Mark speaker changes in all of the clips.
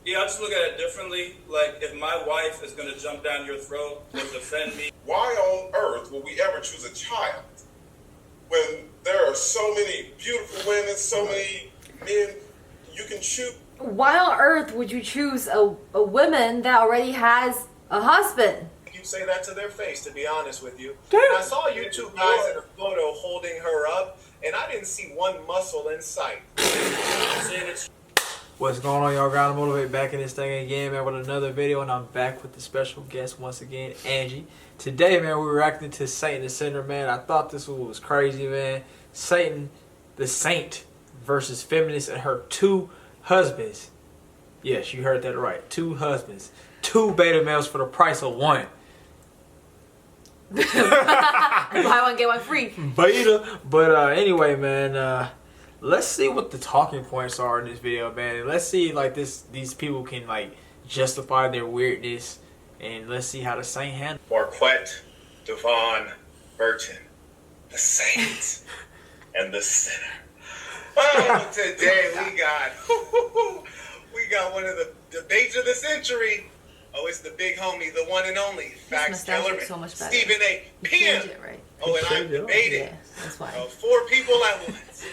Speaker 1: Yeah, I just look at it differently. Like, if my wife is going to jump down your throat to defend me.
Speaker 2: Why on earth will we ever choose a child when there are so many beautiful women, so many men you can choose?
Speaker 3: Why on earth would you choose a woman that already has a husband?
Speaker 4: You say that to their face, to be honest with you.
Speaker 3: Damn.
Speaker 4: And I saw you two guys in a photo holding her up, and I didn't see one muscle in sight.
Speaker 5: What's going on, y'all? Gotta motivate back in this thing again, man, with another video, and I'm back with the special guest once again, Angie. Today, man, we're reacting to Satan the Sinner, man. I thought this one was crazy, man. Satan the Saint versus Feminist and her two husbands. Yes, you heard that right. Two husbands. Two beta males for the price of one.
Speaker 3: Buy one, get one free.
Speaker 5: Beta. But anyway, man, let's see what the talking points are in this video, man. And let's see like these people can like justify their weirdness, and let's see how the Saint handles.
Speaker 4: Marquette Devon Burton, the Saint and the Sinner. Oh, today we got one of the debates of the century. Oh, it's the big homie, the one and only Fax Kellerman,
Speaker 3: so much better.
Speaker 4: Stephen A. Pim.
Speaker 3: Right?
Speaker 4: Oh, and I'm debating
Speaker 3: yeah, that's why.
Speaker 4: 4 people at once.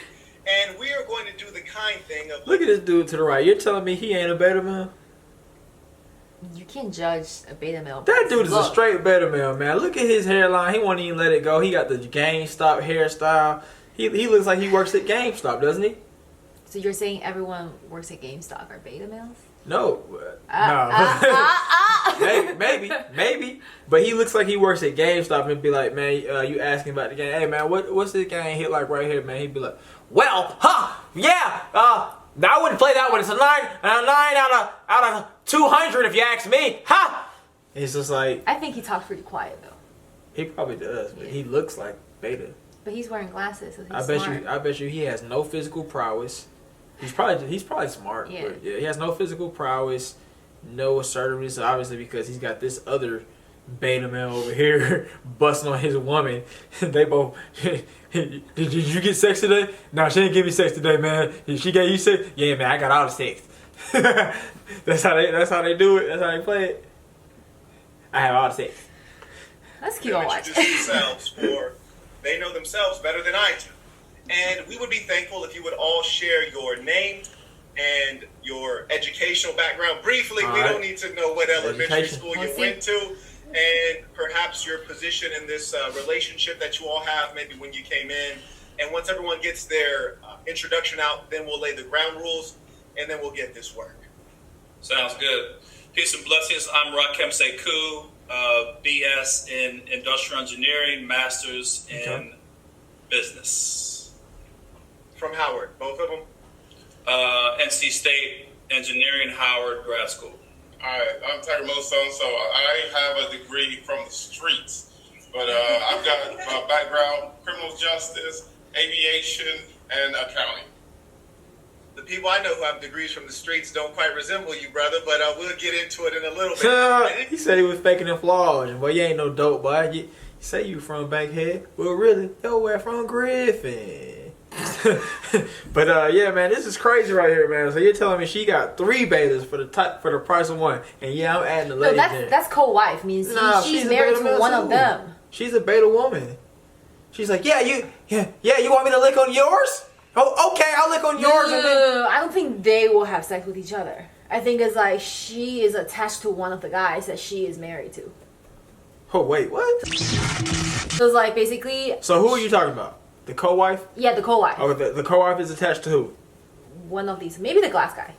Speaker 4: And we are going to do the kind thing of...
Speaker 5: Look at this dude to the right. You're telling me he ain't a beta male?
Speaker 3: You can't judge a beta male.
Speaker 5: That dude is a straight beta male, man. Look at his hairline. He won't even let it go. He got the GameStop hairstyle. He looks like he works at GameStop, doesn't he?
Speaker 3: So you're saying everyone works at GameStop are beta males?
Speaker 5: No. Maybe. But he looks like he works at GameStop and be like, man, you asking about the game. Hey, man, what's this game hit like right here, man? He'd be like, well, yeah, I wouldn't play that one. It's a 9 out of 200 if you ask me, It's just like...
Speaker 3: I think he talks pretty quiet, though.
Speaker 5: He probably does, but he looks like beta.
Speaker 3: But he's wearing glasses, so he's
Speaker 5: I bet you he has no physical prowess. He's probably smart,
Speaker 3: yeah.
Speaker 5: But yeah, he has no physical prowess, no assertiveness, obviously, because he's got this other beta male over here busting on his woman. They both, did you get sex today? No, she didn't give me sex today, man. She gave you sex? Yeah, man, I got all the sex. That's how they do it. That's how they play it. I have all the sex.
Speaker 3: Let's keep on watching.
Speaker 4: Themselves, for they know themselves better than I do. And we would be thankful if you would all share your name and your educational background. Briefly, we don't need to know what elementary school you went to, and perhaps your position in this relationship that you all have, maybe when you came in. And once everyone gets their introduction out, then we'll lay the ground rules, and then we'll get this work.
Speaker 1: Sounds good. Peace and blessings. I'm Rakem Sekou, BS in Industrial Engineering, Masters in Business.
Speaker 4: From Howard, both of them?
Speaker 1: NC State Engineering, Howard Grad School.
Speaker 2: Hi, I'm Tiger Millstone, so I have a degree from the streets, but I've got a background, criminal justice, aviation, and accounting.
Speaker 4: The people I know who have degrees from the streets don't quite resemble you, brother, but we'll get into it in a little bit.
Speaker 5: He said he was faking and flawed. Well, you ain't no dope, boy. You say you from Bankhead. Well, really, yo, where from Griffin. But yeah, man, this is crazy right here, man. So you're telling me she got 3 betas for the price of one, and yeah, I'm adding the lady.
Speaker 3: No, that's co-wife. Means she's married to one of them.
Speaker 5: She's a beta woman. She's like, yeah, you want me to lick on yours? Oh, okay, I'll lick on yours.
Speaker 3: No, I don't think they will have sex with each other. I think it's like she is attached to one of the guys that she is married to.
Speaker 5: Oh wait, what?
Speaker 3: So it's like basically.
Speaker 5: So who are you talking about? The co-wife?
Speaker 3: Yeah, the co-wife.
Speaker 5: Oh, the co-wife is attached to who?
Speaker 3: One of these. Maybe the glass guy.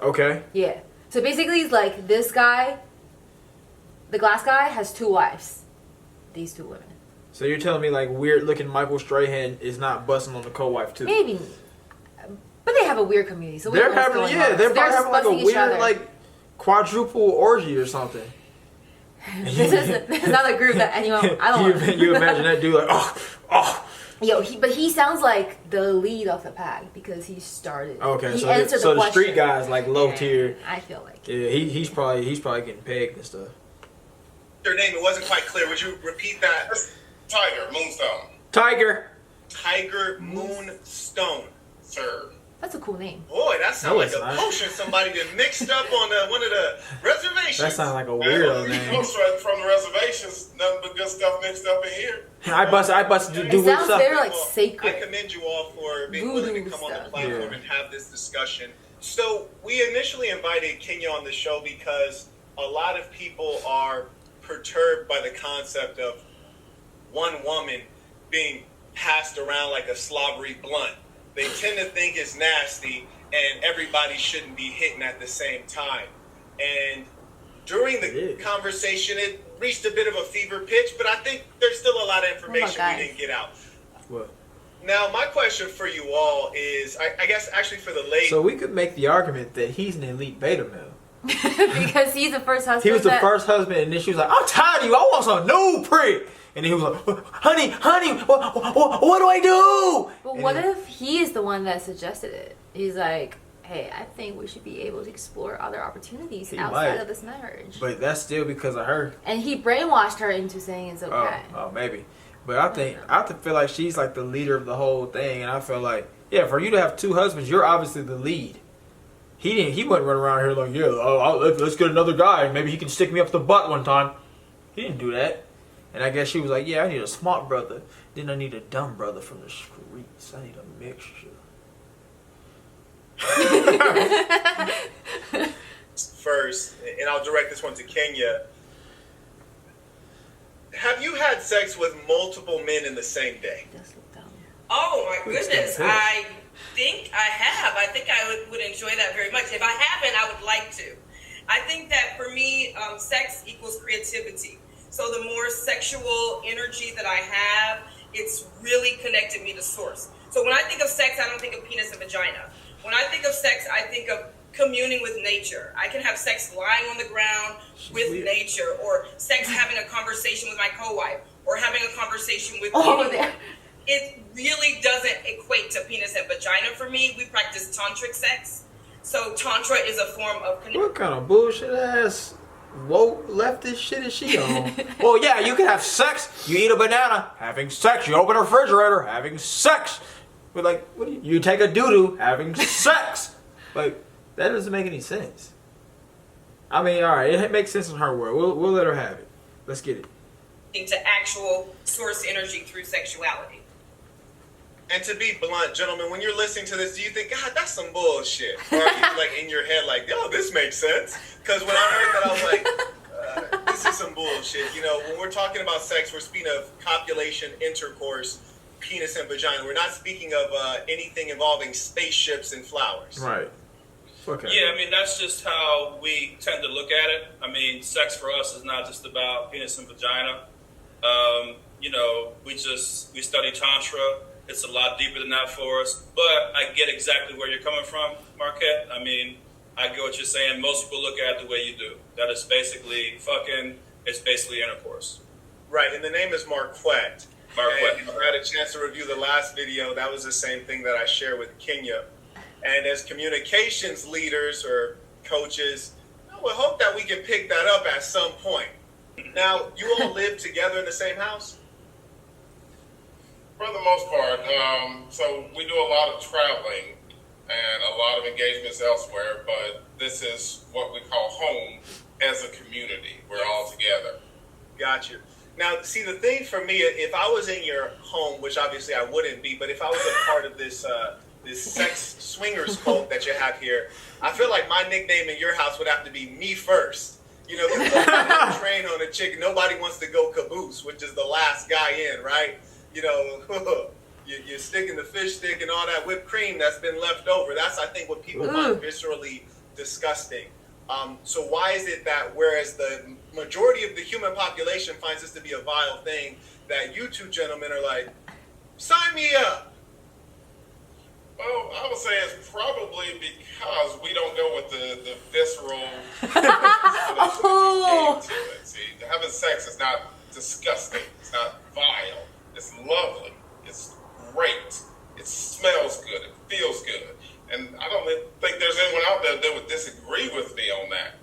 Speaker 5: Okay.
Speaker 3: Yeah. So basically, it's like this guy, the glass guy, has 2 wives. These 2 women. So
Speaker 5: you're telling me like weird-looking Michael Strahan is not busting on the co-wife too?
Speaker 3: Maybe. But they have a weird community. So
Speaker 5: they're having, they're having like a weird like quadruple orgy or something.
Speaker 3: This is not a group that anyone. I don't want.
Speaker 5: You imagine that dude like, oh.
Speaker 3: Yo, but he sounds like the lead of the pack because he started.
Speaker 5: Okay,
Speaker 3: he
Speaker 5: so the street guy's like low tier.
Speaker 3: I feel like.
Speaker 5: Yeah, he's probably getting pegged and stuff.
Speaker 4: Your name, it wasn't quite clear. Would you repeat that?
Speaker 2: Tiger Moonstone.
Speaker 5: Tiger
Speaker 4: Moonstone,
Speaker 2: sir.
Speaker 3: That's a cool name.
Speaker 4: Boy, that sounds
Speaker 5: No,
Speaker 4: like
Speaker 5: it's
Speaker 4: a
Speaker 5: not.
Speaker 4: potion somebody done mixed up on one of the reservations.
Speaker 5: That sounds like a
Speaker 2: Man,
Speaker 5: weirdo
Speaker 2: you
Speaker 5: name.
Speaker 2: know, straight from the reservations, nothing but good stuff mixed up in here.
Speaker 5: I bust do
Speaker 3: It
Speaker 5: weird
Speaker 3: sounds
Speaker 5: stuff.
Speaker 3: very like
Speaker 4: I
Speaker 3: sacred.
Speaker 4: commend you all for being willing to
Speaker 3: Voodoo
Speaker 4: come on the
Speaker 3: stuff.
Speaker 4: platform
Speaker 5: Yeah.
Speaker 4: and have this discussion. So we initially invited Kenya on the show because a lot of people are perturbed by the concept of one woman being passed around like a slobbery blunt. They tend to think it's nasty and everybody shouldn't be hitting at the same time. And during the conversation, it reached a bit of a fever pitch, but I think there's still a lot of information
Speaker 3: guys.
Speaker 4: we didn't get out.
Speaker 5: What?
Speaker 4: Now, my question for you all is, I guess actually for the ladies.
Speaker 5: So we could make the argument that he's an elite beta male.
Speaker 3: Because he's the first husband.
Speaker 5: He was the
Speaker 3: that-
Speaker 5: first husband, and then she was like, "I'm tired of you. I want some new prick." And he was like, "Honey, what do I do?"
Speaker 3: But
Speaker 5: And
Speaker 3: what
Speaker 5: then-
Speaker 3: if he is the one that suggested it? He's like, hey, I think we should be able to explore other opportunities
Speaker 5: He
Speaker 3: outside
Speaker 5: might.
Speaker 3: of this marriage.
Speaker 5: But that's still because of her.
Speaker 3: And he brainwashed her into saying it's okay.
Speaker 5: Oh, maybe. But I feel like she's like the leader of the whole thing, and I feel like, yeah, for you to have two husbands, you're obviously the lead. He wasn't running around here like, yeah, let's get another guy, maybe he can stick me up the butt one time. He didn't do that. And I guess she was like, yeah, I need a smart brother. Then I need a dumb brother from the streets. I need a mixture.
Speaker 4: First, and I'll direct this one to Kenya. Have you had sex with multiple men in the same day?
Speaker 3: Just look down.
Speaker 6: Oh my
Speaker 5: Who's
Speaker 6: goodness,
Speaker 5: gonna
Speaker 6: I think I have. I think I would enjoy that very much. If I haven't, I would like to. I think that for me, sex equals creativity. So the more sexual energy that I have, it's really connected me to source. So when I think of sex, I don't think of penis and vagina. When I think of sex, I think of communing with nature. I can have sex lying on the ground with nature, or sex having a conversation with my co-wife, or having a conversation with anyone.
Speaker 3: there.
Speaker 6: It really doesn't equate to penis and vagina for me. We practice tantric sex. So tantra is a form of connection.
Speaker 5: What kind of bullshit ass woke leftist shit is she on? Well, yeah, you can have sex. You eat a banana, having sex. You open a refrigerator, having sex. But like, what do you take a doo-doo, having sex. Like, that doesn't make any sense. I mean, all right, it makes sense in her world. We'll let her have it. Let's get it.
Speaker 6: To actual source energy through sexuality.
Speaker 4: And to be blunt, gentlemen, when you're listening to this, do you think, God, that's some bullshit? Or are you like in your head like, oh, this makes sense? Because when I heard that, I was like, this is some bullshit. You know, when we're talking about sex, we're speaking of copulation, intercourse, penis and vagina. We're not speaking of anything involving spaceships and flowers.
Speaker 5: Right. Okay.
Speaker 1: Yeah, I mean, that's just how we tend to look at it. I mean, sex for us is not just about penis and vagina. You know, we study Tantra. It's a lot deeper than that for us. But I get exactly where you're coming from, Marquette. I mean, I get what you're saying. Most people look at it the way you do. That is basically fucking, it's basically intercourse.
Speaker 4: Right, and the name is Marquette.
Speaker 1: Marquette.
Speaker 4: And if I had a chance to review the last video, that was the same thing that I shared with Kenya. And as communications leaders or coaches, I would hope that we can pick that up at some point. Now, you all live together in the same house?
Speaker 2: For the most part, so we do a lot of traveling and a lot of engagements elsewhere, but this is what we call home as a community. We're all together.
Speaker 4: Got you. Now, see, the thing for me, if I was in your home, which obviously I wouldn't be, but if I was a part of this this sex swingers cult that you have here, I feel like my nickname in your house would have to be me first. You know, because train on a chick, nobody wants to go caboose, which is the last guy in, right? You know, you're sticking the fish stick and all that whipped cream that's been left over. That's, I think, what people find viscerally disgusting. So why is it that whereas the majority of the human population finds this to be a vile thing, that you two gentlemen are like, sign me up?
Speaker 2: Well, I would say it's probably because we don't go with the visceral
Speaker 3: Oh.
Speaker 2: to it. See, having sex is not disgusting. It's not vile. It's lovely. It's great. It smells good. It feels good. And I don't think there's anyone out there that would disagree with me on that.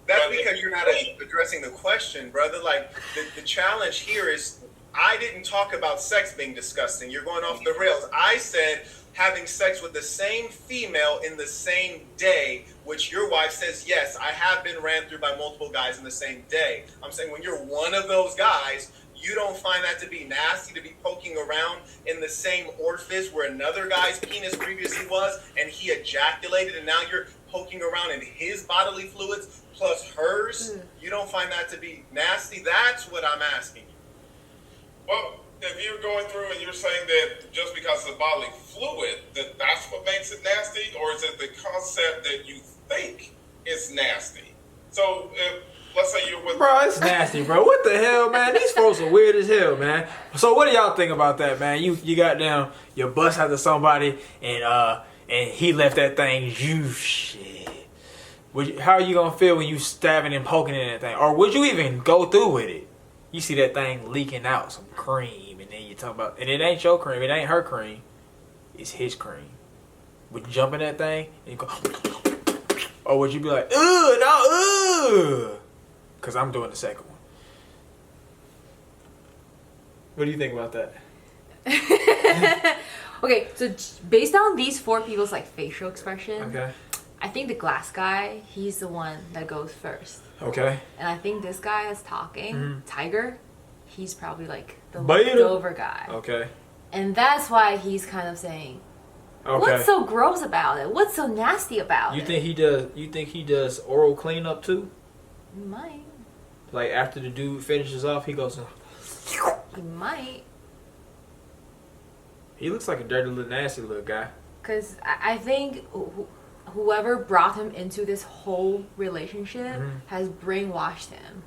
Speaker 4: That's
Speaker 2: But
Speaker 4: because you're not addressing the question, brother. Like, the challenge here is, I didn't talk about sex being disgusting. You're going off the rails. I said, having sex with the same female in the same day, which your wife says, yes, I have been ran through by multiple guys in the same day. I'm saying when you're one of those guys, you don't find that to be nasty to be poking around in the same orifice where another guy's penis previously was and he ejaculated, and now you're poking around in his bodily fluids plus hers? You don't find that to be nasty? That's what I'm asking you.
Speaker 2: Well, if you're going through and you're saying that just because it's a bodily fluid, that's what makes it nasty, or is it the concept that you think is nasty? So if, let's say you're with...
Speaker 5: Bro, it's nasty, bro. What the hell, man? These folks are weird as hell, man. So what do y'all think about that, man? You got down, you bust after somebody, and he left that thing, you shit. How are you gonna feel when you stabbing and poking in that thing? Or would you even go through with it? You see that thing leaking out some cream, and then you talk about, and it ain't your cream, it ain't her cream, it's his cream. Would you jump in that thing and you go, or would you be like, ugh, no, ugh? Because I'm doing the second one. What do you think about that?
Speaker 3: Okay, so based on these four people's like facial expression,
Speaker 5: Okay.
Speaker 3: I think the glass guy, he's the one that goes first.
Speaker 5: Okay.
Speaker 3: And I think this guy that's talking, Tiger, he's probably like the
Speaker 5: Beta.
Speaker 3: leftover guy.
Speaker 5: Okay.
Speaker 3: And that's why he's kind of saying,
Speaker 5: Okay.
Speaker 3: what's so gross about it? What's so nasty about
Speaker 5: You
Speaker 3: it?
Speaker 5: think he does? You think he does oral cleanup too?
Speaker 3: He might.
Speaker 5: Like after the dude finishes off, he goes.
Speaker 3: He might.
Speaker 5: He looks like a dirty little nasty little guy.
Speaker 3: Because I think whoever brought him into this whole relationship has brainwashed him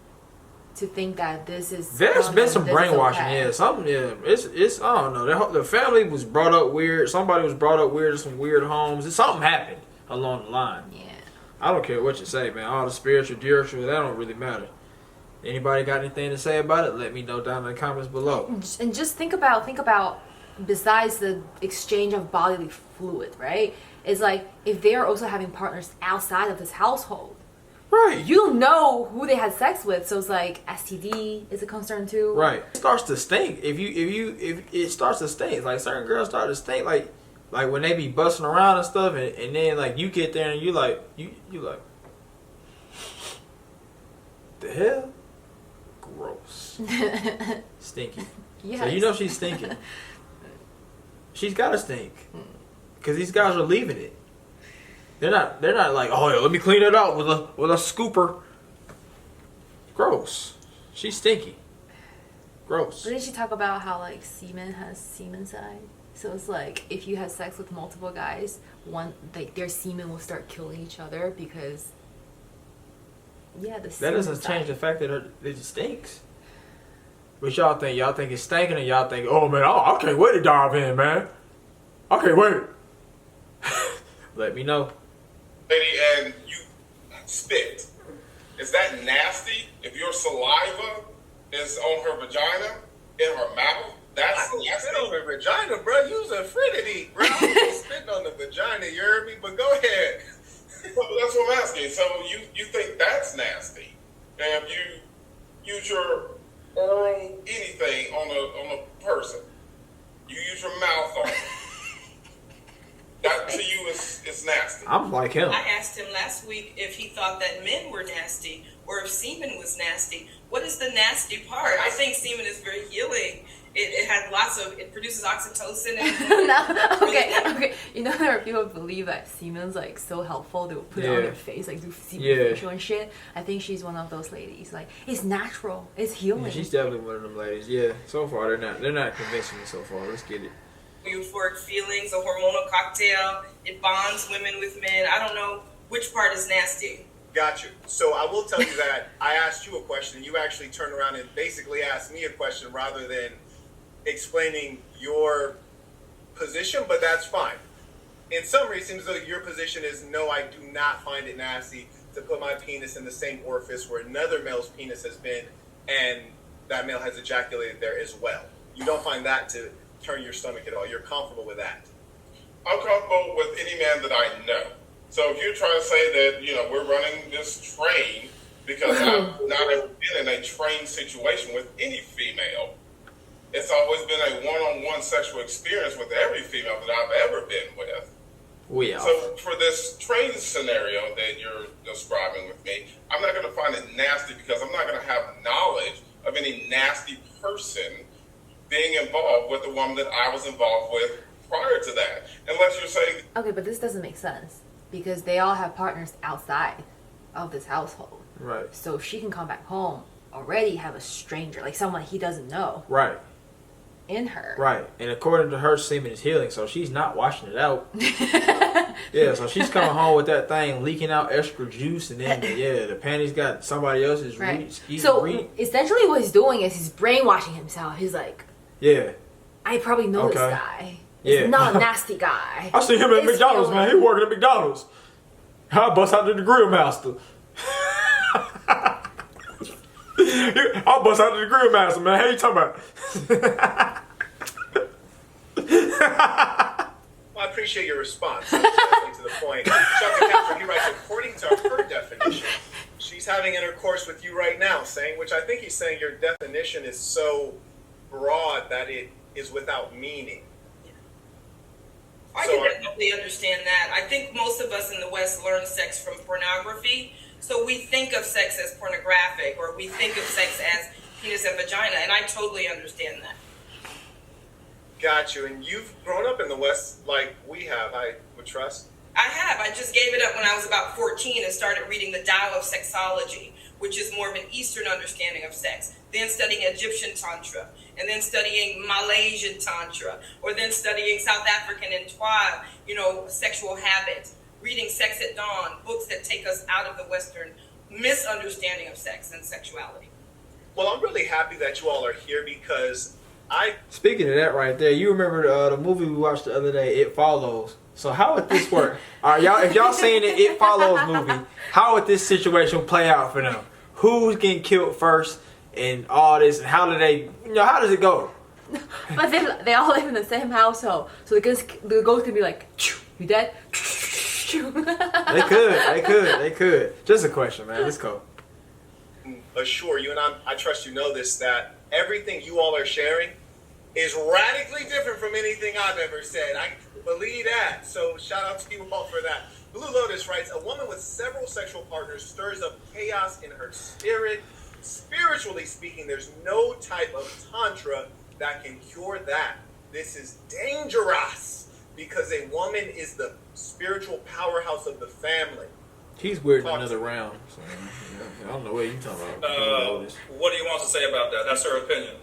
Speaker 3: to think that this is...
Speaker 5: There's been some
Speaker 3: this is
Speaker 5: brainwashing,
Speaker 3: okay.
Speaker 5: yeah. Something, yeah. It's I don't know. The family was brought up weird. Somebody was brought up weird in some weird homes. Something happened along the line.
Speaker 3: Yeah.
Speaker 5: I don't care what you say, man. All the spiritual, that don't really matter. Anybody got anything to say about it? Let me know down in the comments below.
Speaker 3: And just think about besides the exchange of bodily fluid, right? It's like if they're also having partners outside of this household.
Speaker 5: Right.
Speaker 3: You know who they had sex with, so it's like STD is a concern too.
Speaker 5: Right. It starts to stink. If it starts to stink, like certain girls start to stink, like when they be busting around and stuff, and then like you get there and you like the hell, gross, stinky.
Speaker 3: Yes.
Speaker 5: So you know she's stinking. She's gotta stink, cause these guys are leaving it. They're not like, oh yeah, let me clean it out with a scooper. Gross. She's stinky. Gross.
Speaker 3: But didn't she talk about how like semen has semen side? So it's like if you have sex with multiple guys, one like their semen will start killing each other because the
Speaker 5: That
Speaker 3: semen
Speaker 5: doesn't
Speaker 3: side.
Speaker 5: change the fact that it stinks. What y'all think? Y'all think it's stinking, or y'all think, oh man, I can't wait to dive in, man. I can't wait. Let me know.
Speaker 2: Lady, and you spit. Is that nasty? If your saliva is on her vagina, in her mouth, that's
Speaker 4: I don't
Speaker 2: nasty.
Speaker 4: spit on the vagina, bro. You's a fritity, bro. I'm not spitting on the vagina, you heard me? But go ahead.
Speaker 2: Well, that's what I'm asking. So you think that's nasty? And if you use your oral anything on a person, you use your mouth on it, that to you is nasty.
Speaker 5: I'm like him.
Speaker 6: I asked him last week if he thought that men were nasty or if semen was nasty. What is the nasty part? I think semen is very healing. It has it produces oxytocin. And
Speaker 3: No, okay. You know there are people who believe that semen's like so helpful. They will put it on
Speaker 5: Yeah.
Speaker 3: their face, like do semen
Speaker 5: Yeah.
Speaker 3: facial and shit. I think she's one of those ladies. Like it's natural. It's healing.
Speaker 5: Yeah, she's definitely one of them ladies. Yeah. So far they're not convincing me so far. Let's get it.
Speaker 6: euphoric feelings, a hormonal cocktail. It bonds women with men. I don't know which part is nasty.
Speaker 4: Got you. So I will tell you that I asked you a question. You actually turned around and basically asked me a question rather than explaining your position, but that's fine. In summary, it seems though your position is no, I do not find it nasty to put my penis in the same orifice where another male's penis has been and that male has ejaculated there as well. You don't find that to turn your stomach at all. You're comfortable with that.
Speaker 2: I'm comfortable with any man that I know. So if you're trying to say that, we're running this train, because I've not ever been in a train situation with any female, It's always been a one-on-one sexual experience with every female that I've ever been with.
Speaker 5: We are.
Speaker 2: So for this training scenario that you're describing with me, I'm not going to find it nasty because I'm not going to have knowledge of any nasty person being involved with the woman that I was involved with prior to that. Unless you're saying,
Speaker 3: Okay, but this doesn't make sense because they all have partners outside of this household.
Speaker 5: Right.
Speaker 3: So she can come back home already have a stranger, like someone he doesn't know,
Speaker 5: Right.
Speaker 3: in her.
Speaker 5: Right. And according to her, semen is healing, so she's not washing it out. Yeah, so she's coming home with that thing leaking out extra juice, and then the panties got somebody else's
Speaker 3: Right. So essentially, what he's doing is he's brainwashing himself. He's like,
Speaker 5: yeah.
Speaker 3: I probably know this
Speaker 5: Okay.
Speaker 3: guy.
Speaker 5: Yeah.
Speaker 3: He's not a nasty guy.
Speaker 5: I see him at
Speaker 3: It's
Speaker 5: McDonald's, man. He
Speaker 3: healing.
Speaker 5: working at McDonald's. I bust out to the grill master. I'll bust out to the grill master, man. How you talking about?
Speaker 4: Well, I appreciate your response. That's definitely to the point. Dr. Casper, he writes, according to her definition, she's having intercourse with you right now, which I think he's saying your definition is so broad that it is without meaning.
Speaker 6: I can definitely understand that. I think most of us in the West learn sex from pornography. So we think of sex as pornographic, or we think of sex as penis and vagina, and I totally understand that.
Speaker 4: Got you. And you've grown up in the West like we have, I would trust.
Speaker 6: I have. I just gave it up when I was about 14 and started reading the Tao of Sexology, which is more of an Eastern understanding of sex. Then studying Egyptian Tantra, and then studying Malaysian Tantra, or then studying South African and Twa, sexual habits. Reading Sex at Dawn, books that take us out of the Western misunderstanding of sex and sexuality.
Speaker 4: Well, I'm really happy that you all are here because
Speaker 5: Speaking of that right there, you remember the movie we watched the other day, It Follows. So how would this work? All right, y'all, if y'all seen the It Follows movie, how would this situation play out for them? Who's getting killed first and all this, and how do they, how does it go?
Speaker 3: But they all live in the same household, so the ghost can be like, "You dead?"
Speaker 5: They could. Just a question, man. Let's go.
Speaker 4: assure you, and I trust you know this, that everything you all are sharing is radically different from anything I've ever said. I believe that. So shout out to you all for that. Blue Lotus writes, a woman with several sexual partners stirs up chaos in her spirit. Spiritually speaking, there's no type of tantra that can cure that. This is dangerous because a woman is the spiritual powerhouse of the family.
Speaker 5: He's weird in another round. So, I don't know what you're talking about.
Speaker 1: What do you want to say about that? That's her opinion.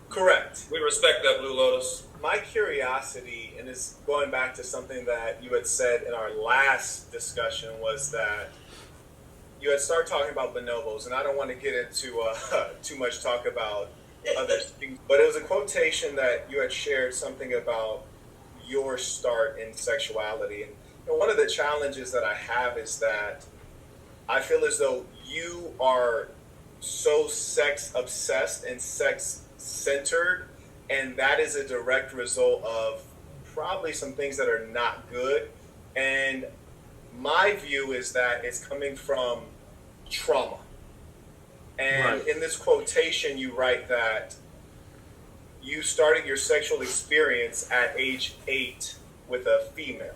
Speaker 4: Correct.
Speaker 1: We respect that, Blue Lotus.
Speaker 4: My curiosity, and it's going back to something that you had said in our last discussion, was that you had started talking about bonobos, and I don't want to get into too much talk about other things, but it was a quotation that you had shared something about your start in sexuality. And one of the challenges that I have is that I feel as though you are so sex obsessed and sex centered, and that is a direct result of probably some things that are not good. And my view is that it's coming from trauma. And in this quotation, you write that you started your sexual experience at age 8 with a female.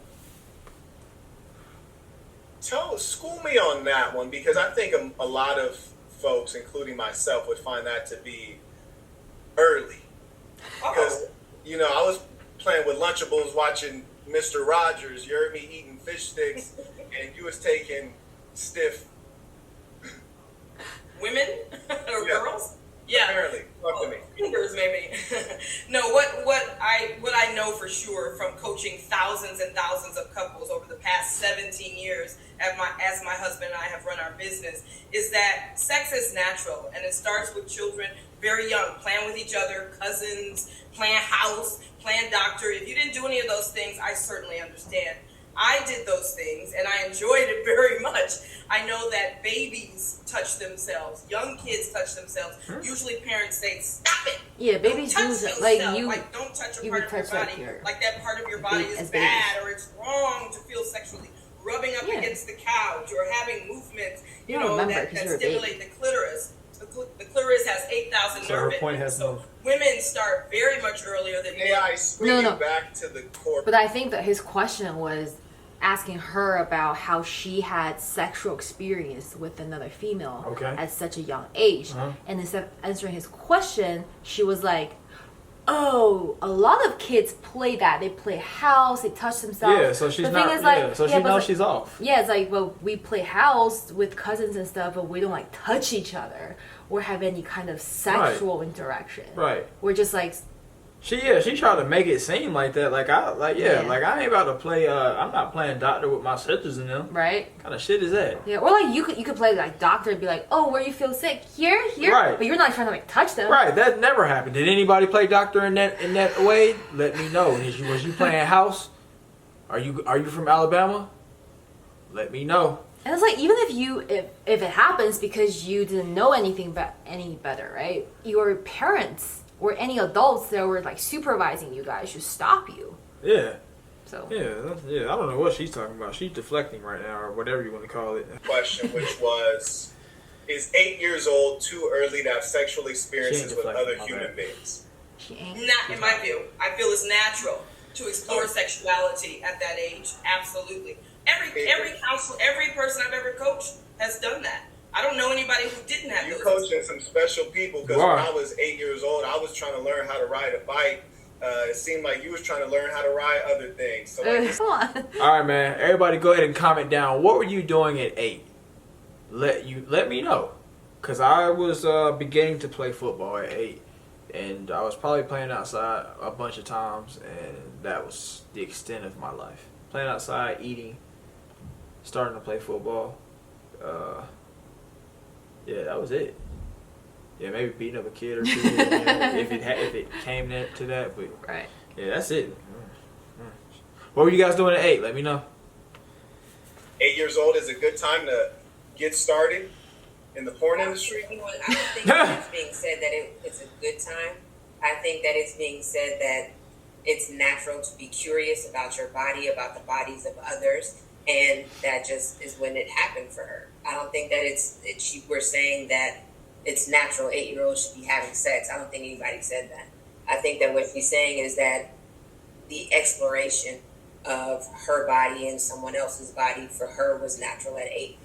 Speaker 4: School me on that one, because I think a lot of folks, including myself, would find that to be early. Because, I was playing with Lunchables, watching Mr. Rogers. You heard me eating fish sticks, and you was taking stiff
Speaker 6: women or girls. Yeah,
Speaker 4: apparently. Talk to me.
Speaker 6: Fingers, maybe. No, what I know for sure from coaching thousands and thousands of couples over the past 17 years, as my husband and I have run our business, is that sex is natural, and it starts with children very young, playing with each other, cousins, playing house, playing doctor. If you didn't do any of those things, I certainly understand. I did those things, and I enjoyed it very much. I know that babies touch themselves, young kids touch themselves. Usually parents say, stop it.
Speaker 3: Yeah, babies
Speaker 6: don't
Speaker 3: do
Speaker 6: touch
Speaker 3: that.
Speaker 6: yourself.
Speaker 3: Like
Speaker 6: don't touch a
Speaker 3: you
Speaker 6: part of your
Speaker 3: touch, like,
Speaker 6: body.
Speaker 3: your-
Speaker 6: Like that part of your body is
Speaker 3: as
Speaker 6: bad,
Speaker 3: babies.
Speaker 6: or it's wrong to feel sexually rubbing up
Speaker 3: Yeah.
Speaker 6: against the couch, or having movements,
Speaker 3: You don't remember
Speaker 6: that
Speaker 3: 'cause you're a baby.
Speaker 6: stimulate the clitoris. The clitoris has 8,000
Speaker 5: So her
Speaker 6: nerve
Speaker 5: point
Speaker 6: endings.
Speaker 5: has
Speaker 6: So
Speaker 5: no.
Speaker 6: women start very much earlier than
Speaker 2: May
Speaker 6: men.
Speaker 2: I swing
Speaker 3: No,
Speaker 2: you
Speaker 3: no.
Speaker 2: back to the core?
Speaker 3: But I think that his question was asking her about how she had sexual experience with another female
Speaker 5: Okay.
Speaker 3: at such a young age.
Speaker 5: Uh-huh.
Speaker 3: And instead of answering his question, she was like, "Oh, a lot of kids play that. They play house. They touch themselves."
Speaker 5: Yeah, so she's
Speaker 3: the
Speaker 5: not.
Speaker 3: thing is, like,
Speaker 5: yeah, so she
Speaker 3: yeah, but
Speaker 5: knows
Speaker 3: like-
Speaker 5: she's off.
Speaker 3: Yeah, it's like, well, we play house with cousins and stuff, but we don't like touch each other or have any kind of sexual interaction.
Speaker 5: Right.
Speaker 3: We're just like,
Speaker 5: She tried to make it seem like that. Like I ain't about to play. I'm not playing doctor with my sisters and them.
Speaker 3: right?
Speaker 5: What kind of shit is that?
Speaker 3: Yeah, or like you could play like doctor and be like, "Oh, where you feel sick? Here."
Speaker 5: Right.
Speaker 3: But you're not trying to like touch them.
Speaker 5: Right, that never happened. Did anybody play doctor in that way? Let me know. Was you playing house? Are you from Alabama? Let me know.
Speaker 3: And it's like even if it happens because you didn't know anything any better, right? Your parents or any adults that were like supervising you guys should stop you.
Speaker 5: Yeah,
Speaker 3: So
Speaker 5: yeah. I don't know what she's talking about. She's deflecting right now, or whatever you want to call it.
Speaker 4: Question, which was, is 8 years old too early to have sexual experiences with
Speaker 5: deflecting,
Speaker 4: other
Speaker 5: my
Speaker 4: human
Speaker 5: bad.
Speaker 4: beings?
Speaker 3: she ain't.
Speaker 6: Not in my view. I feel it's natural to explore sexuality at that age. Absolutely. Every counselor, every person I've ever coached has done that. I don't know anybody who didn't have
Speaker 4: You
Speaker 6: those.
Speaker 4: coaching some special people, because
Speaker 5: Wow.
Speaker 4: when I was 8 years old, I was trying to learn how to ride a bike. It seemed like you was trying to learn how to ride other things. So like,
Speaker 3: Come on.
Speaker 5: All right, man. Everybody, go ahead and comment down. What were you doing at 8? Let me know, cause I was beginning to play football at 8, and I was probably playing outside a bunch of times, and that was the extent of my life. Playing outside, eating, starting to play football. Yeah, that was it. Yeah, maybe beating up a kid or two if it came to that, but
Speaker 3: Right.
Speaker 5: yeah, that's it. What were you guys doing at 8? Let me know.
Speaker 4: 8 years old is a good time to get started in the porn industry.
Speaker 7: You know, I don't think that it's being said that it's a good time. I think that it's being said that it's natural to be curious about your body, about the bodies of others, and that just is when it happened for her. I don't think that we're saying that it's natural 8-year-olds should be having sex. I don't think anybody said that. I think that what she's saying is that the exploration of her body and someone else's body for her was natural at 8.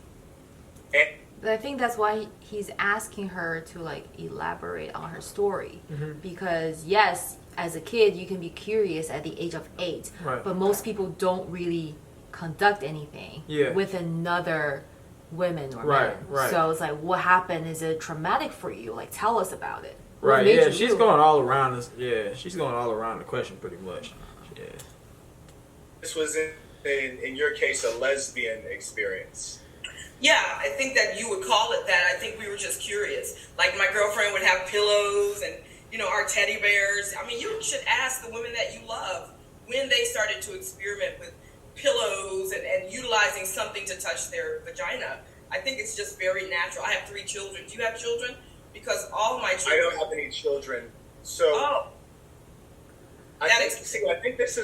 Speaker 3: But I think that's why he's asking her to like elaborate on her story, because yes, as a kid you can be curious at the age of 8,
Speaker 5: Right.
Speaker 3: but most people don't really conduct anything
Speaker 5: Yeah.
Speaker 3: with another women or
Speaker 5: Right,
Speaker 3: men.
Speaker 5: right.
Speaker 3: So it's like, what happened? Is it traumatic for you? Like, tell us about it. What
Speaker 5: Right,
Speaker 3: made
Speaker 5: yeah,
Speaker 3: you
Speaker 5: she's
Speaker 3: move?
Speaker 5: going all around this. Yeah, she's going all around the question pretty much. Yeah.
Speaker 4: This was in your case a lesbian experience.
Speaker 6: Yeah, I think that you would call it that. I think we were just curious. Like my girlfriend would have pillows and, our teddy bears. I mean, you should ask the women that you love when they started to experiment with pillows and utilizing something to touch their vagina. I think it's just very natural. I have 3 children. Do you have children? Because all my
Speaker 4: I
Speaker 6: children.
Speaker 4: don't have any children, so
Speaker 6: Oh,
Speaker 4: I
Speaker 6: that
Speaker 4: think this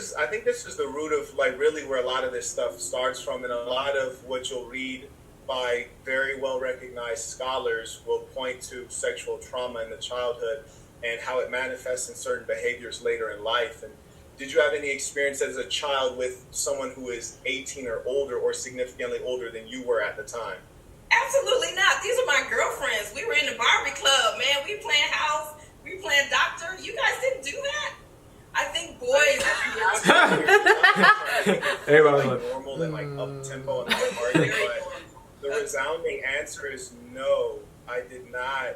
Speaker 4: is the root of like really where a lot of this stuff starts from, and a lot of what you'll read by very well recognized scholars will point to sexual trauma in the childhood and how it manifests in certain behaviors later in life. And did you have any experience as a child with someone who is 18 or older or significantly older than you were at the time?
Speaker 6: absolutely not. These are my girlfriends. We were in the Barbie club, man. We playing house. We playing doctor. You guys didn't do that. I think boys.
Speaker 5: Everybody was
Speaker 4: like
Speaker 5: like,
Speaker 4: normal and like up tempo and like party, but the resounding answer is no. I did not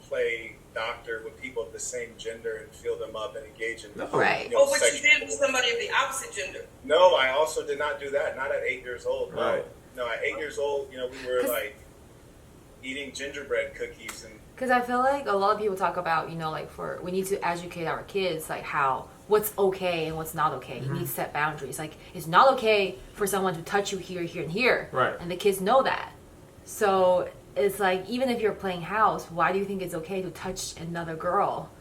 Speaker 4: play doctor with people of the same gender and feel them up and engage in
Speaker 3: Right.
Speaker 6: Oh, but you did with somebody of the opposite gender.
Speaker 4: No, I also did not do that. Not at 8 years old. No.
Speaker 5: Right.
Speaker 4: No, at 8 years old, we were like eating gingerbread cookies and.
Speaker 3: Because I feel like a lot of people talk about, we need to educate our kids, like what's okay and what's not okay. You need to set boundaries. Like, it's not okay for someone to touch you here, here, and here.
Speaker 5: Right.
Speaker 3: And the kids know that. So it's like, even if you're playing house, why do you think it's okay to touch another girl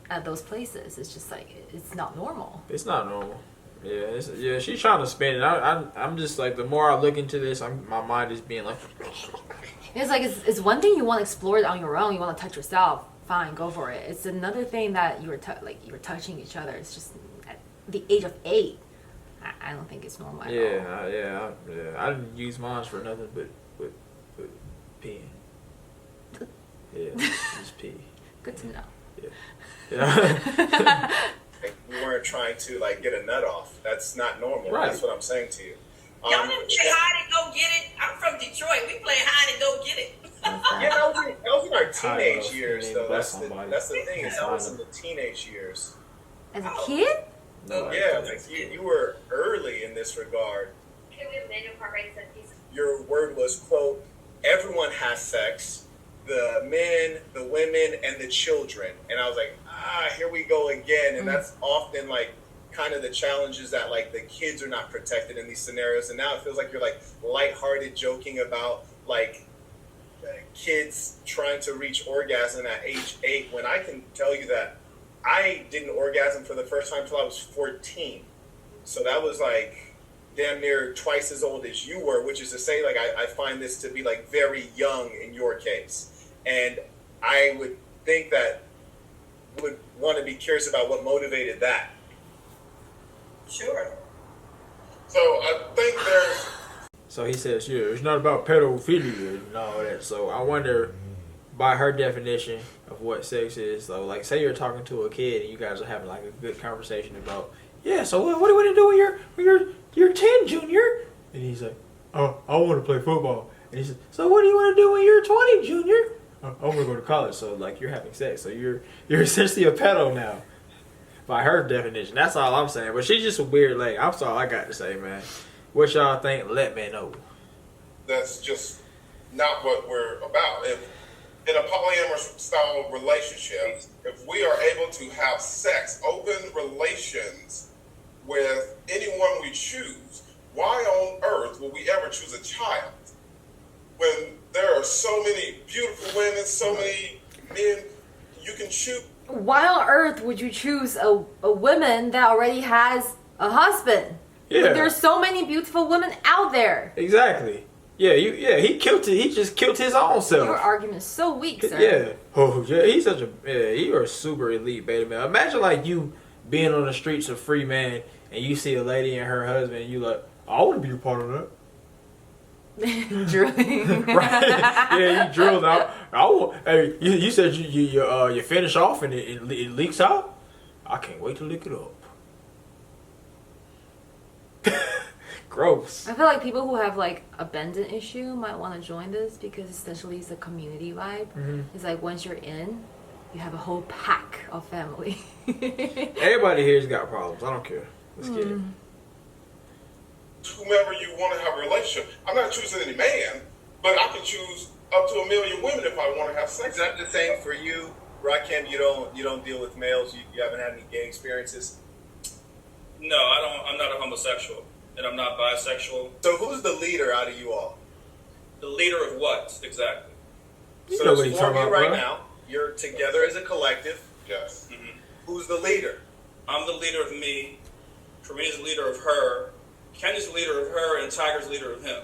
Speaker 3: at those places? It's just like, it's not normal.
Speaker 5: it's not normal. Yeah, she's trying to spin it. I'm just like, the more I look into this, my mind is being like,
Speaker 3: It's like it's one thing you want to explore it on your own. You want to touch yourself. Fine, go for it. It's another thing that you were touching each other. It's just at the age of 8. I don't think it's normal at all.
Speaker 5: Yeah. I didn't use mine for nothing but peeing. Yeah, just pee.
Speaker 3: Good to know.
Speaker 5: Yeah.
Speaker 4: Like, we weren't trying to like get a nut off. That's not normal.
Speaker 5: Right.
Speaker 4: That's what I'm saying to you.
Speaker 6: Y'all didn't play hide and go get it. I'm from Detroit. We play hide and go get it.
Speaker 4: Yeah, that was in our teenage
Speaker 5: Hide,
Speaker 4: years,
Speaker 5: name,
Speaker 4: though.
Speaker 5: bless
Speaker 4: That's
Speaker 5: somebody.
Speaker 4: the thing. Is that was in the teenage years.
Speaker 3: As a kid?
Speaker 5: No,
Speaker 4: Yeah, like you were early in this regard. Your word was, quote, everyone has sex, the men, the women, and the children. And I was like, here we go again. And that's often like kind of the challenges that like the kids are not protected in these scenarios. And now it feels like you're like lighthearted joking about like kids trying to reach orgasm at age 8, when I can tell you that I didn't orgasm for the first time until I was 14. So that was like damn near twice as old as you were, which is to say, like, I find this to be like very young in your case. And I would think that you would want to be curious about what motivated that.
Speaker 6: Sure.
Speaker 2: So I think there's
Speaker 5: So he says, yeah, it's not about pedophilia and all that. So I wonder, by her definition of what sex is, so like say you're talking to a kid and you guys are having like a good conversation about, yeah, so what do you want to do when you're 10, Junior? And he's like, oh, I want to play football. And he says, so what do you want to do when you're 20, Junior? I want to go to college. So like you're having sex. So you're essentially a pedo now. By her definition. That's all I'm saying. But she's just a weird lady. I'm sorry, I got to say, man. What y'all think? Let me know.
Speaker 2: that's just not what we're about. If in a polyamorous style relationship, if we are able to have sex, open relations with anyone we choose, why on earth will we ever choose a child? When there are so many beautiful women, so many men you can choose.
Speaker 3: Why on earth would you choose a woman that already has a husband?
Speaker 5: Yeah.
Speaker 3: Like, there's so many beautiful women out there.
Speaker 5: Exactly. Yeah, he killed it. He just killed his own self.
Speaker 3: Your argument is so weak, sir.
Speaker 5: Yeah. Oh, yeah. He's such a you're a super elite beta male. Imagine like you being on the streets of free man and you see a lady and her husband and you like, I want to be a part of that.
Speaker 3: Drilling.
Speaker 5: Right? Yeah, you drilled out. Hey, you said you finish off and it leaks out. I can't wait to lick it up. Gross.
Speaker 3: I feel like people who have like abandon issue might want to join this because essentially it's a community vibe.
Speaker 5: Mm-hmm.
Speaker 3: It's like once you're in, you have a whole pack of family.
Speaker 5: Everybody here's got problems. I don't care. Let's get it.
Speaker 2: Whomever you want to have a relationship. I'm not choosing any man, but I can choose up to 1 million women if I want to have sex.
Speaker 4: Is that the same for you, Rakim? You don't deal with males. You haven't had any gay experiences.
Speaker 1: No, I don't. I'm not a homosexual, and I'm not bisexual.
Speaker 4: So who's the leader out of you all?
Speaker 1: The leader of what exactly?
Speaker 5: You
Speaker 4: So
Speaker 5: know what
Speaker 4: there's
Speaker 5: you're
Speaker 4: 4 of
Speaker 5: talking
Speaker 4: you
Speaker 5: about,
Speaker 4: right
Speaker 5: bro.
Speaker 4: now. You're together as a collective.
Speaker 2: Yes.
Speaker 4: Who's the leader?
Speaker 1: I'm the leader of me. Karina's the leader of her. Kenny's the leader of her, and Tiger's the leader of him.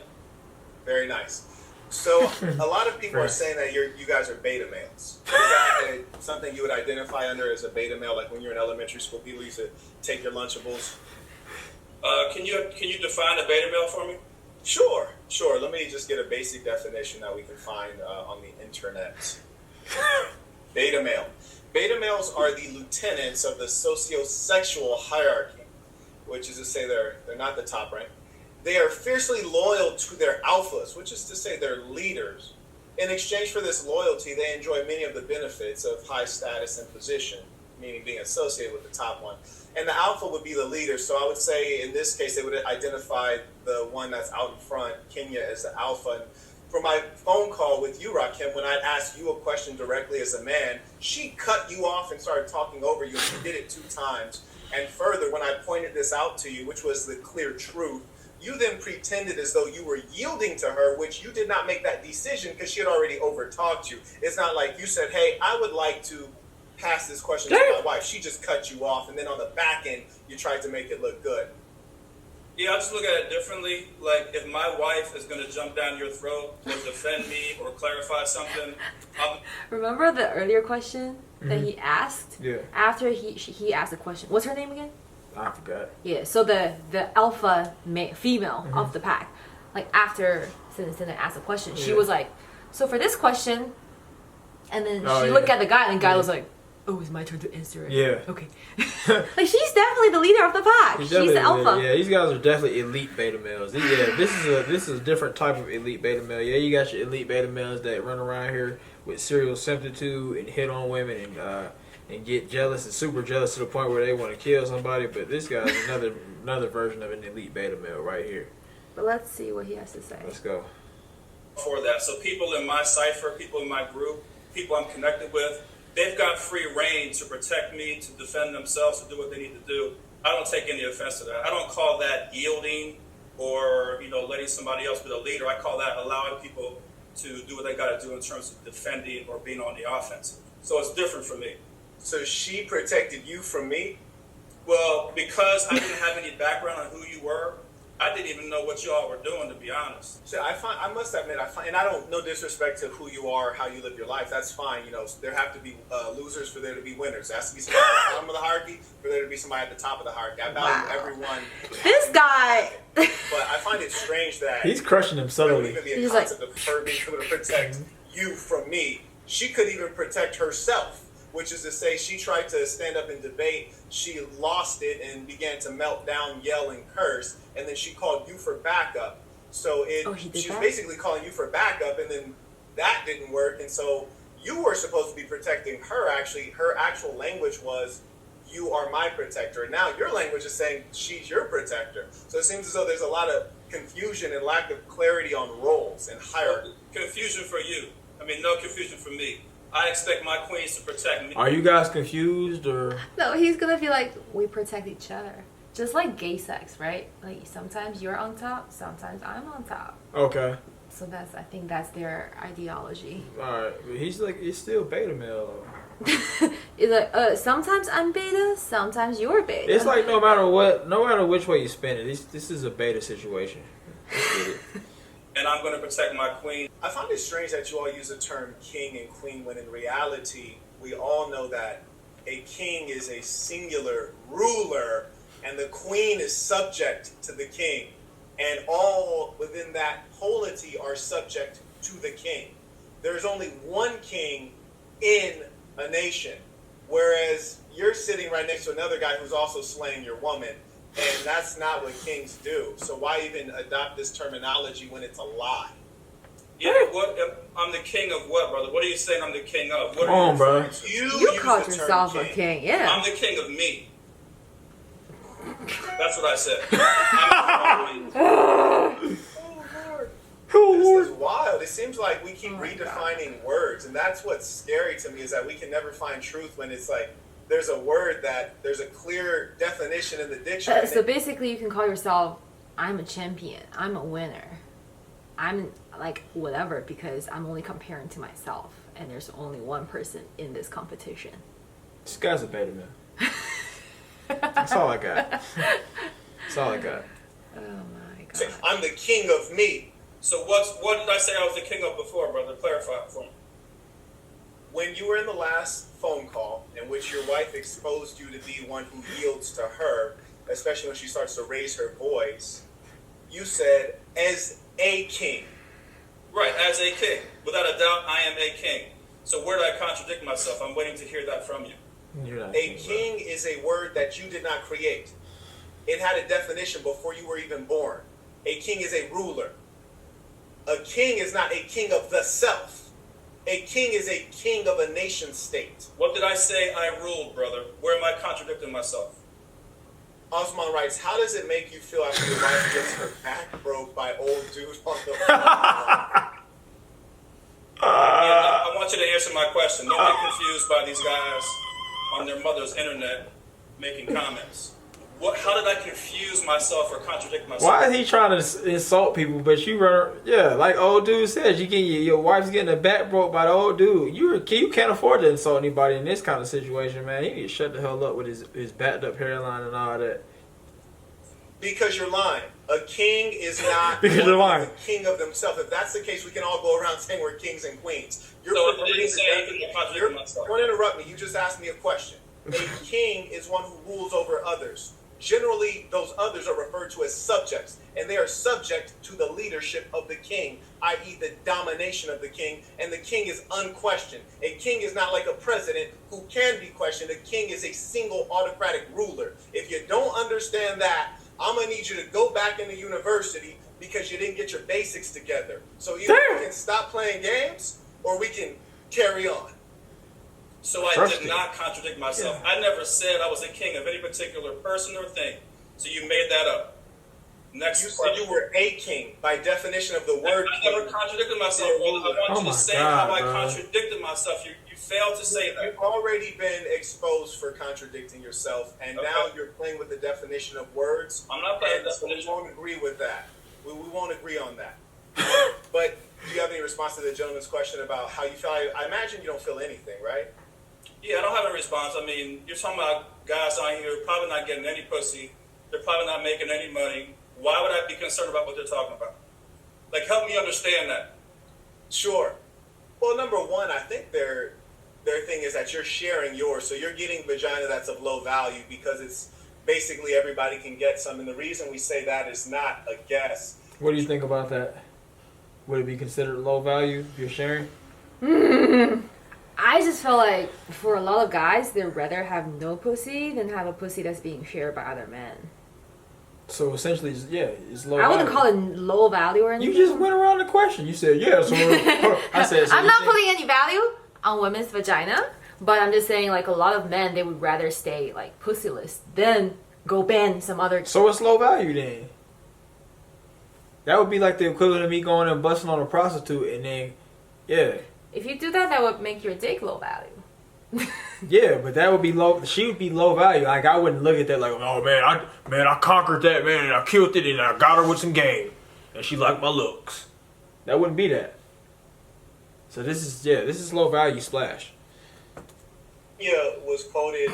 Speaker 4: Very nice. So a lot of people are
Speaker 5: Right.
Speaker 4: saying that you guys are beta males. Is that something you would identify under as a beta male? Like when you're in elementary school, people used to take your Lunchables.
Speaker 1: Can you define a beta male for me?
Speaker 4: Sure. Let me just get a basic definition that we can find on the internet. Beta male. Beta males are the lieutenants of the sociosexual hierarchy, which is to say they're not the top rank. They are fiercely loyal to their alphas, which is to say their leaders. In exchange for this loyalty, they enjoy many of the benefits of high status and position, meaning being associated with the top one. And the alpha would be the leader. So I would say in this case, they would identify the one that's out in front, Kenya, as the alpha. And for my phone call with you, Rakim, when I asked you a question directly as a man, she cut you off and started talking over you. She did it 2 times. And further, when I pointed this out to you, which was the clear truth, you then pretended as though you were yielding to her, which you did not make that decision because she had already overtalked you. It's not like you said, hey, I would like to pass this question to my wife. She just cut you off, and then on the back end, you tried to make it look good.
Speaker 1: Yeah, I just look at it differently. Like, if my wife is going to jump down your throat or defend me or clarify something,
Speaker 3: Remember the earlier question that he asked?
Speaker 5: Yeah.
Speaker 3: After he asked a question. What's her name again?
Speaker 5: I forgot.
Speaker 3: Yeah. So the alpha female of the pack, like after Cinnamon asked a question, she was like, "So for this question," and then she looked at the guy, and the guy was like, "Oh, it's my turn to answer it."
Speaker 5: Yeah.
Speaker 3: Okay. Like, she's definitely the leader of the pack. She's the alpha.
Speaker 5: Yeah, these guys are definitely elite beta males. Yeah, this is a different type of elite beta male. Yeah, you got your elite beta males that run around here with serial sympatitude and hit on women and get jealous and super jealous to the point where they want to kill somebody. But this guy's another version of an elite beta male right here.
Speaker 3: But let's see what he has to say.
Speaker 5: Let's go.
Speaker 1: for that. So people in my cipher, people in my group, people I'm connected with, they've got free reign to protect me, to defend themselves, to do what they need to do. I don't take any offense to that. I don't call that yielding or, letting somebody else be the leader. I call that allowing people to do what they got to do in terms of defending or being on the offensive. So it's different for me.
Speaker 4: So she protected you from me?
Speaker 1: Well, because I didn't have any background on who you were, I didn't even know what y'all were doing, to be honest.
Speaker 4: So I must admit, and I don't, no disrespect to who you are, how you live your life. That's fine. There have to be losers for there to be winners. There has to be somebody at the bottom of the hierarchy for there to be somebody at the top of the hierarchy. I value everyone.
Speaker 3: This guy.
Speaker 4: But I find it strange that
Speaker 5: he's crushing him subtly.
Speaker 4: Even the
Speaker 3: He's
Speaker 4: concept of her being able to protect you from me, she could even protect herself. Which is to say, she tried to stand up and debate. She lost it and began to melt down, yell, and curse. And then she called you for backup. So she was basically calling you for backup, and then that didn't work. And so you were supposed to be protecting her. Actually, her actual language was, "You are my protector." And now your language is saying she's your protector. So it seems as though there's a lot of confusion and lack of clarity on roles and hierarchy.
Speaker 1: Confusion for you. No confusion for me. I expect my queens to protect me.
Speaker 5: Are you guys confused or?
Speaker 3: No, he's gonna be like, we protect each other. Just like gay sex, right? Like, sometimes you're on top, sometimes I'm on top.
Speaker 5: Okay.
Speaker 3: So I think that's their ideology.
Speaker 5: Alright. He's still beta male.
Speaker 3: It's like, sometimes I'm beta, sometimes you're beta.
Speaker 5: It's like no matter which way you spin it, this is a beta situation. Let's get it.
Speaker 1: And I'm going to protect my queen.
Speaker 4: I find it strange that you all use the term king and queen when in reality, we all know that a king is a singular ruler and the queen is subject to the king. And all within that polity are subject to the king. There's only one king in a nation, whereas you're sitting right next to another guy who's also slaying your woman. And that's not what kings do. So why even adopt this terminology when it's a lie?
Speaker 1: Yeah, I'm the king of what, brother? What are you saying I'm the king of? What
Speaker 5: Come on, bro.
Speaker 3: You called yourself a king, yeah.
Speaker 1: I'm the king of me. That's what I said.
Speaker 4: This is wild. It seems like we keep redefining words. And that's what's scary to me, is that we can never find truth when it's like, there's a word that there's a clear definition in the dictionary.
Speaker 3: So basically, you can call yourself, I'm a champion, I'm a winner, I'm like whatever, because I'm only comparing to myself, and there's only one person in this competition.
Speaker 5: This guy's a beta male. That's all I got. That's all I got.
Speaker 3: Oh my god.
Speaker 4: I'm the king of me.
Speaker 1: So what did I say I was the king of before, brother? Clarify it for me.
Speaker 4: When you were in the last phone call in which your wife exposed you to be one who yields to her, especially when she starts to raise her voice, you said, as a king.
Speaker 1: Right, as a king. Without a doubt, I am a king. So where did I contradict myself? I'm waiting to hear that from you.
Speaker 4: A king is a word that you did not create. It had a definition before you were even born. A king is a ruler. A king is not a king of the self. A king is a king of a nation state.
Speaker 1: What did I say I ruled, brother? Where am I contradicting myself?
Speaker 4: Osman writes, how does it make you feel after your wife gets her back broke by old dude on the
Speaker 1: I want you to answer my question. Don't get confused by these guys on their mother's internet making comments. How did I confuse myself or contradict myself?
Speaker 5: Why is he trying to insult people? But you run, like old dude says, your wife's getting her back broke by the old dude. You can't afford to insult anybody in this kind of situation, man. He need to shut the hell up with his backed up hairline and all that.
Speaker 4: Because you're lying. A king is not
Speaker 5: Because you're lying.
Speaker 4: the king of themselves. If that's the case, we can all go around saying we're kings and queens. You're
Speaker 1: So
Speaker 4: perverting
Speaker 1: did he say
Speaker 4: the
Speaker 1: anything contradicting myself?
Speaker 4: Don't interrupt me. You just asked me a question. A king is one who rules over others. Generally, those others are referred to as subjects, and they are subject to the leadership of the king, i.e. the domination of the king, and the king is unquestioned. A king is not like a president who can be questioned. A king is a single autocratic ruler. If you don't understand that, I'm going to need you to go back into university because you didn't get your basics together. So either we can stop playing games or we can carry on.
Speaker 1: So I did not contradict myself. I never said I was a king of any particular person or thing. So you made that up. Next
Speaker 4: You
Speaker 1: question.
Speaker 4: said you were a king by definition of the word
Speaker 1: I
Speaker 4: king.
Speaker 1: never contradicted myself, brother. I want you to say how I contradicted myself. You failed to say that.
Speaker 4: You've already been exposed for contradicting yourself, and now you're playing with the definition of words.
Speaker 1: I'm not playing
Speaker 4: and so we
Speaker 1: definition.
Speaker 4: won't agree with that. We won't agree on that. But do you have any response to the gentleman's question about how you feel? I imagine you don't feel anything, right?
Speaker 1: Yeah, I don't have a response. I mean, you're talking about guys out here probably not getting any pussy. They're probably not making any money. Why would I be concerned about what they're talking about? Like, help me understand that.
Speaker 4: Sure. Well, number one, I think their thing is that you're sharing yours, so you're getting vagina that's of low value because it's basically everybody can get some. And the reason we say that is not a guess.
Speaker 5: What do you think about that? Would it be considered low value if you're sharing?
Speaker 3: I just feel like for a lot of guys, they'd rather have no pussy than have a pussy that's being shared by other men.
Speaker 5: So essentially, it's low.
Speaker 3: I wouldn't
Speaker 5: value.
Speaker 3: call it low value or anything.
Speaker 5: You just went around the question. You said yeah. So I said. So
Speaker 3: I'm not putting any value on women's vagina, but I'm just saying like a lot of men they would rather stay like pussyless than go bend some other.
Speaker 5: So it's low value then. That would be like the equivalent of me going and busting on a prostitute and then, yeah.
Speaker 3: If you do that, that would make your dick low value.
Speaker 5: Yeah, but that would be low. She would be low value. Like I wouldn't look at that like, oh man, I conquered that man and I killed it and I got her with some game, and she liked my looks. That wouldn't be that. So this is low value splash.
Speaker 4: Was quoted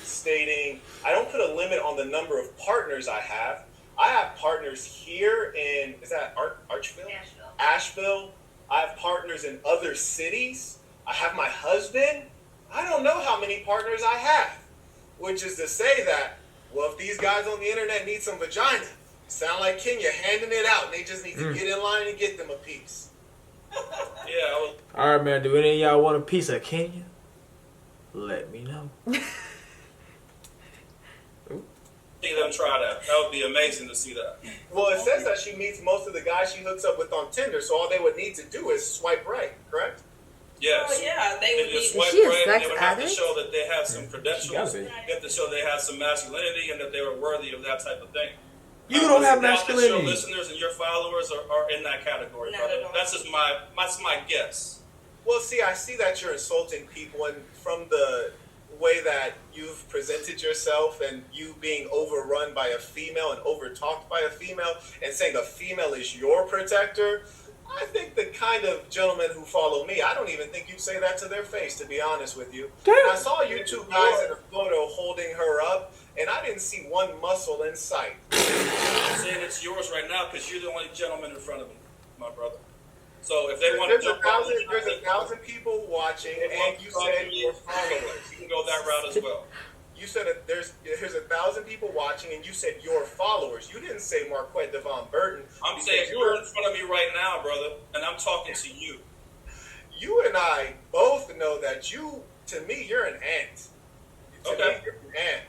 Speaker 4: stating, I don't put a limit on the number of partners I have. I have partners here in, is that Archville? Asheville. I have partners in other cities. I have my husband. I don't know how many partners I have. Which is to say that, well, if these guys on the internet need some vagina, sound like Kenya handing it out, and they just need to get in line and get them a piece.
Speaker 1: Yeah,
Speaker 5: All right, man. Do any of y'all want a piece of Kenya? Let me know.
Speaker 1: see them try that. That would be amazing to see that.
Speaker 4: Well, it says that she meets most of the guys she hooks up with on Tinder, so all they would need to do is swipe right, correct?
Speaker 1: Yes.
Speaker 6: Oh, yeah, they would
Speaker 1: just
Speaker 6: be.
Speaker 1: swipe
Speaker 3: Is she a
Speaker 1: right, and
Speaker 3: sex
Speaker 1: they would have to
Speaker 3: addict?
Speaker 1: show that they have some credentials.
Speaker 5: She gotta be.
Speaker 1: They have to show they have some masculinity and that they were worthy of that type of thing.
Speaker 5: You don't have
Speaker 1: Now that your
Speaker 5: masculinity.
Speaker 1: listeners and your followers are in that category,
Speaker 6: Not
Speaker 1: brother.
Speaker 6: at all.
Speaker 1: That's just my guess.
Speaker 4: Well, see, I see that you're insulting people, and from the way that you've presented yourself and you being overrun by a female and overtalked by a female and saying a female is your protector, I think the kind of gentlemen who follow me, I don't even think you'd say that to their face, to be honest with you.
Speaker 5: Damn.
Speaker 4: And I saw you two guys in a photo holding her up, and I didn't see one muscle in sight.
Speaker 1: I'm saying it's yours right now because you're the only gentleman in front of me, my brother. So if they want to
Speaker 4: There's
Speaker 1: jump on,
Speaker 4: there's 1,000 people watching, and you said your followers.
Speaker 1: you can go that route as well.
Speaker 4: You said that there's 1,000 people watching, and you said your followers. You didn't say Marquette Devon Burton.
Speaker 1: I'm
Speaker 4: because
Speaker 1: saying you're in front of me right now, brother, and I'm talking to you.
Speaker 4: You and I both know that you, to me, you're an ant. To
Speaker 1: Okay.
Speaker 4: me, you're an ant.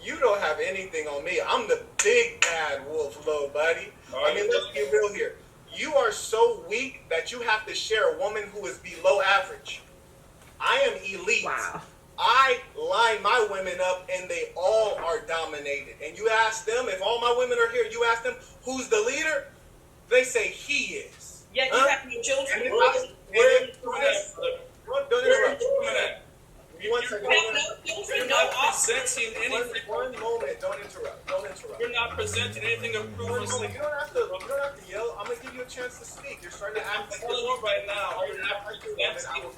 Speaker 4: You don't have anything on me. I'm the big bad wolf, little buddy.
Speaker 1: All right.
Speaker 4: I mean, let's be real here. You are so weak that you have to share a woman who is below average. I am elite.
Speaker 3: Wow.
Speaker 4: I line my women up and they all are dominated. And you ask them, if all my women are here, you ask them, who's the leader? They say he is.
Speaker 6: Yet you have no children.
Speaker 4: And don't
Speaker 1: Where are
Speaker 4: interrupt.
Speaker 1: you coming at?
Speaker 4: One
Speaker 6: You
Speaker 4: second.
Speaker 6: have no children,
Speaker 1: You're
Speaker 6: no
Speaker 1: not
Speaker 6: offspring.
Speaker 1: presenting anything.
Speaker 4: One moment. Don't interrupt. Don't interrupt.
Speaker 1: You're not presenting anything of proof.
Speaker 4: You don't have to yell. I'm gonna give you a chance to speak. You're starting to
Speaker 1: I'm
Speaker 4: act like
Speaker 1: telling you right now, you're not presenting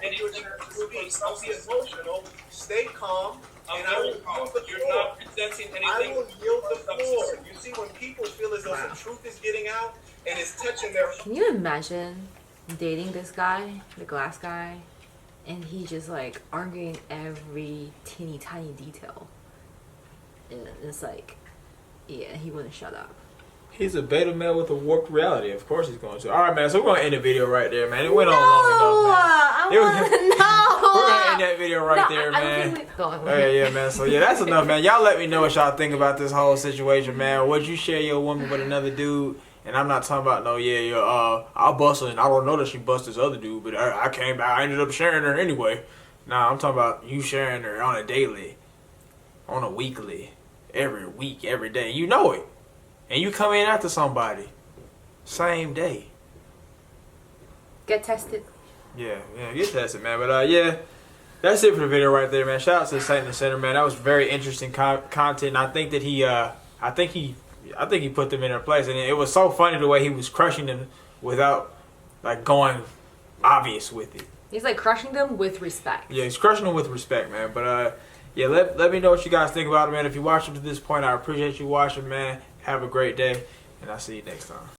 Speaker 1: anything
Speaker 4: Don't be emotional. Stay calm.
Speaker 1: I'm
Speaker 4: And I will
Speaker 1: very calm.
Speaker 4: yield the
Speaker 1: You're
Speaker 4: floor.
Speaker 1: not presenting
Speaker 4: I
Speaker 1: anything.
Speaker 4: will yield the floor. You see, when people feel as though some truth is getting out and it's touching their
Speaker 3: Can you imagine dating this guy, the glass guy, and he just like arguing every teeny tiny detail? And it's like, yeah, he wouldn't shut up.
Speaker 5: He's a beta male with a warped reality. Of course he's going to. All right, man. So we're going to end the video right there, man. It went on long enough, man. We're going to end that video right there, man. Yeah, man. So, yeah, that's enough, man. Y'all let me know what y'all think about this whole situation, man. Would you share your woman with another dude? And I'm not talking about, no, I'll bust her, and I don't know that she bust this other dude, but I came back. I ended up sharing her anyway. Nah, I'm talking about you sharing her on a daily, on a weekly, every week, every day. You know it. And you come in after somebody. Same day.
Speaker 3: Get tested.
Speaker 5: Yeah, get tested, man. But yeah, that's it for the video right there, man. Shout out to Saint Center, man. That was very interesting content. I think that I think he put them in their place, and it was so funny the way he was crushing them without like going obvious with it.
Speaker 3: He's like crushing them with respect.
Speaker 5: Yeah, he's crushing them with respect, man. But yeah, let me know what you guys think about it, man. If you watched up to this point, I appreciate you watching, man. Have a great day, and I'll see you next time.